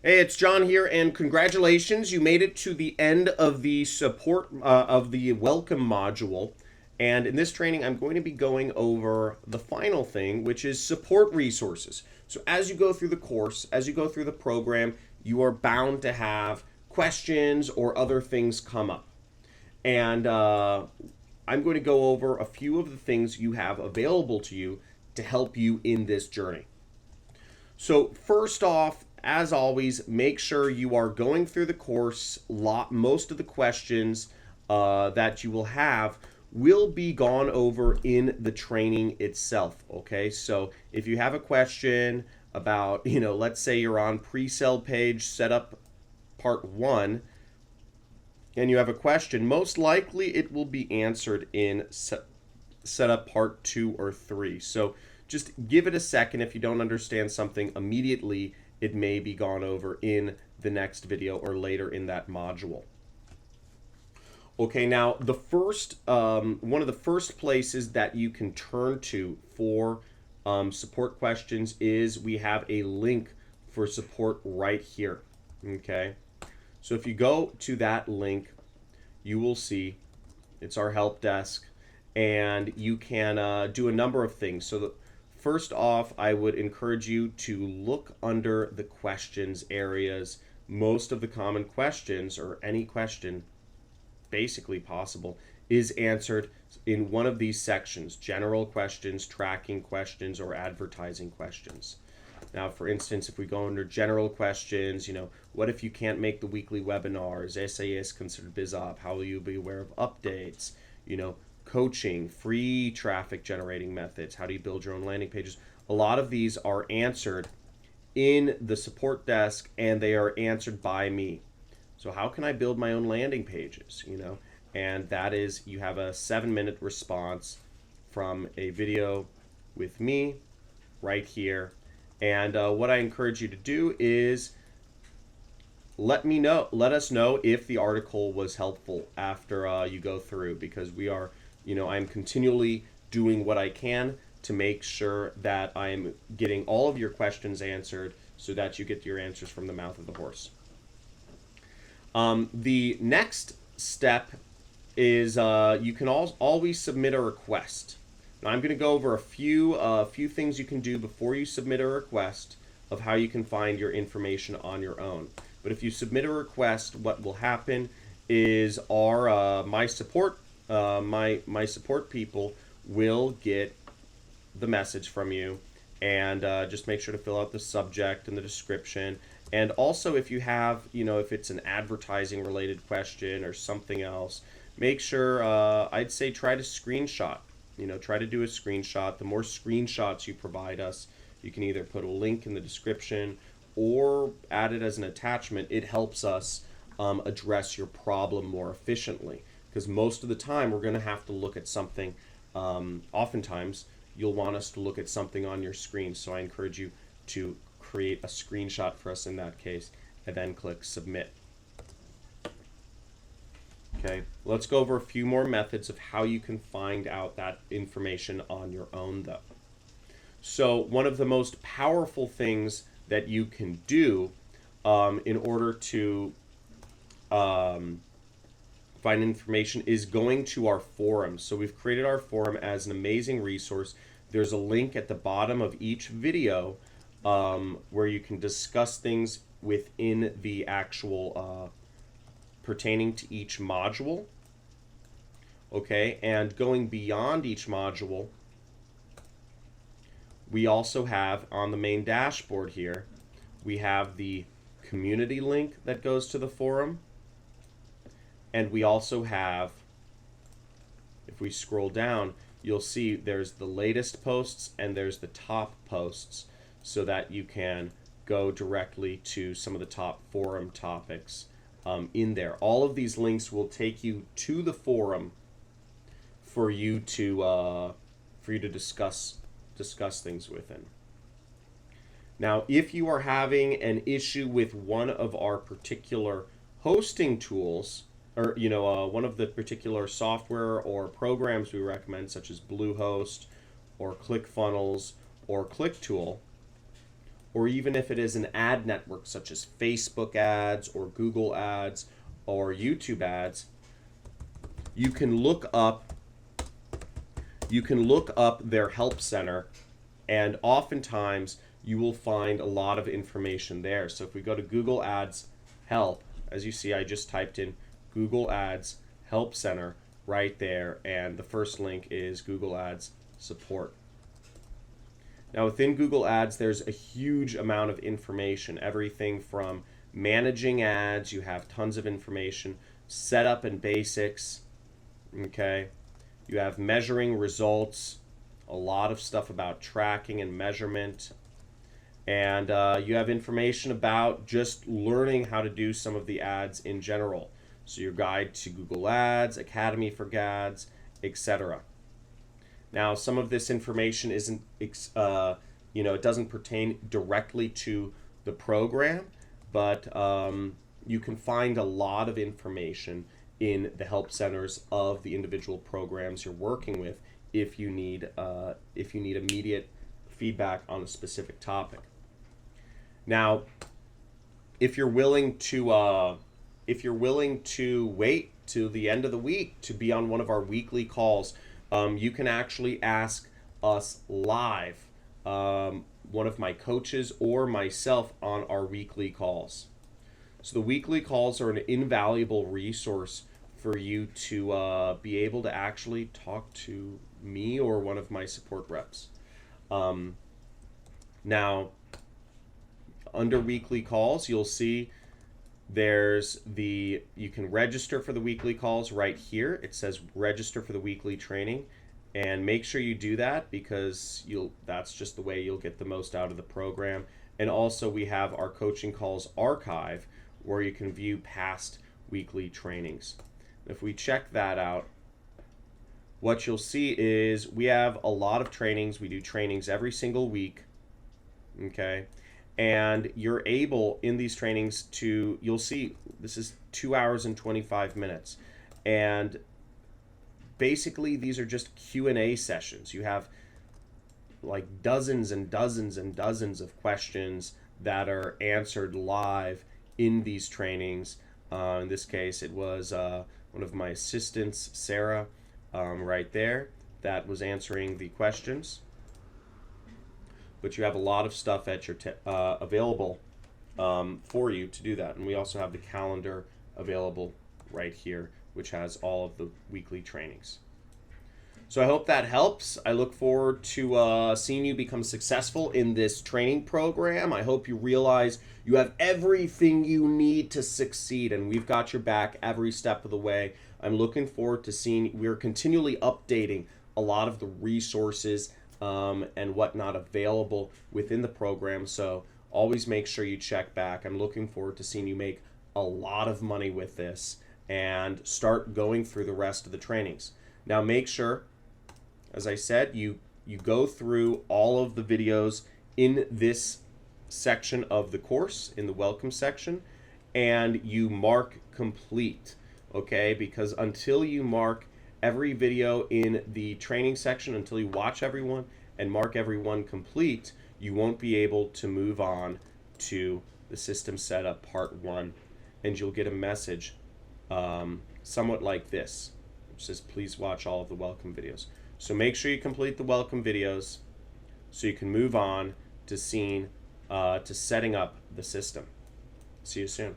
Hey, it's John here, and congratulations, you made it to the end of the support of the welcome module. And in this training, I'm going to be going over the final thing, which is support resources. So as you go through the course, as you go through the program, you are bound to have questions or other things come up. And I'm going to go over a few of the things you have available to you to help you in this journey. So first off, as always, make sure you are going through the course. Most of the questions that you will have will be gone over in the training itself. Okay, so if you have a question about, let's say you're on pre-sale page setup part 1, and you have a question, most likely it will be answered in setup part 2 or 3. So just give it a second. If you don't understand something immediately, it may be gone over in the next video or later in that module. Okay, now the first one of the first places that you can turn to for support questions is we have a link for support right here. Okay, so if you go to that link, you will see it's our help desk, and you can do a number of things. So first off, I would encourage you to look under the questions areas. Most of the common questions, or any question basically possible, is answered in one of these sections: general questions, tracking questions, or advertising questions. Now, for instance, if we go under general questions, what if you can't make the weekly webinars? SAS considered BizOp. How will you be aware of updates? Coaching, free traffic generating methods. How do you build your own landing pages? A lot of these are answered in the support desk, and they are answered by me. So how can I build my own landing pages? And that is, you have a 7-minute response from a video with me right here. And what I encourage you to do is let us know if the article was helpful after you go through, because we are, I'm continually doing what I can to make sure that I'm getting all of your questions answered so that you get your answers from the mouth of the horse. The next step is you can always submit a request. Now, I'm going to go over a few things you can do before you submit a request of how you can find your information on your own. But if you submit a request, what will happen is my support people will get the message from you, and just make sure to fill out the subject and the description. And also, if you have, if it's an advertising related question or something else, make sure, I'd say try to screenshot. Try to do a screenshot. The more screenshots you provide us, you can either put a link in the description or add it as an attachment. It helps us address your problem more efficiently, because most of the time we're going to have to look at something. Oftentimes you'll want us to look at something on your screen, so I encourage you to create a screenshot for us in that case, and then click submit. Okay, let's go over a few more methods of how you can find out that information on your own, though. So one of the most powerful things that you can do in order to find information is going to our forum. So we've created our forum as an amazing resource. There's a link at the bottom of each video where you can discuss things within the actual pertaining to each module. Okay, and going beyond each module, we also have on the main dashboard here, we have the community link that goes to the forum, and we also have, if we scroll down, you'll see there's the latest posts and there's the top posts, so that you can go directly to some of the top forum topics in there. All of these links will take you to the forum for you to discuss things within. Now, if you are having an issue with one of our particular hosting tools, or one of the particular software or programs we recommend, such as Bluehost or ClickFunnels or ClickTool, or even if it is an ad network such as Facebook ads or Google ads or YouTube ads, you can look up their help center, and oftentimes you will find a lot of information there. So if we go to Google Ads Help, as you see, I just typed in Google Ads Help Center right there, and the first link is Google Ads Support. Now within Google Ads, there's a huge amount of information, everything from managing ads, you have tons of information, setup and basics, okay? You have measuring results, a lot of stuff about tracking and measurement, and you have information about just learning how to do some of the ads in general. So your guide to Google Ads, Academy for Ads, etc. Now, some of this information isn't, it doesn't pertain directly to the program, but you can find a lot of information in the help centers of the individual programs you're working with if you need immediate feedback on a specific topic. Now, if you're willing to wait till the end of the week to be on one of our weekly calls, you can actually ask us live, one of my coaches or myself, on our weekly calls. So the weekly calls are an invaluable resource for you to be able to actually talk to me or one of my support reps. Now, under weekly calls, you'll see you can register for the weekly calls right here. It says register for the weekly training, and make sure you do that because that's just the way you'll get the most out of the program. And also we have our coaching calls archive where you can view past weekly trainings. If we check that out, what you'll see is we have a lot of trainings. We do trainings every single week, okay? And you're able in these trainings you'll see this is 2 hours and 25 minutes. And basically these are just Q&A sessions. You have like dozens and dozens and dozens of questions that are answered live in these trainings. In this case, it was one of my assistants, Sarah, right there, that was answering the questions. But you have a lot of stuff at your available for you to do that. And we also have the calendar available right here, which has all of the weekly trainings. So I hope that helps. I look forward to seeing you become successful in this training program. I hope you realize you have everything you need to succeed, and we've got your back every step of the way. I'm looking forward to seeing, we're continually updating a lot of the resources and whatnot available within the program. So always make sure you check back. I'm looking forward to seeing you make a lot of money with this and start going through the rest of the trainings. Now make sure, as I said, you go through all of the videos in this section of the course, in the welcome section, and you mark complete, okay? Because until you mark every video in the training section, until you watch everyone and mark everyone complete, you won't be able to move on to the system setup part 1, and you'll get a message somewhat like this, which says please watch all of the welcome videos. So make sure you complete the welcome videos so you can move on to setting up the system. See you soon.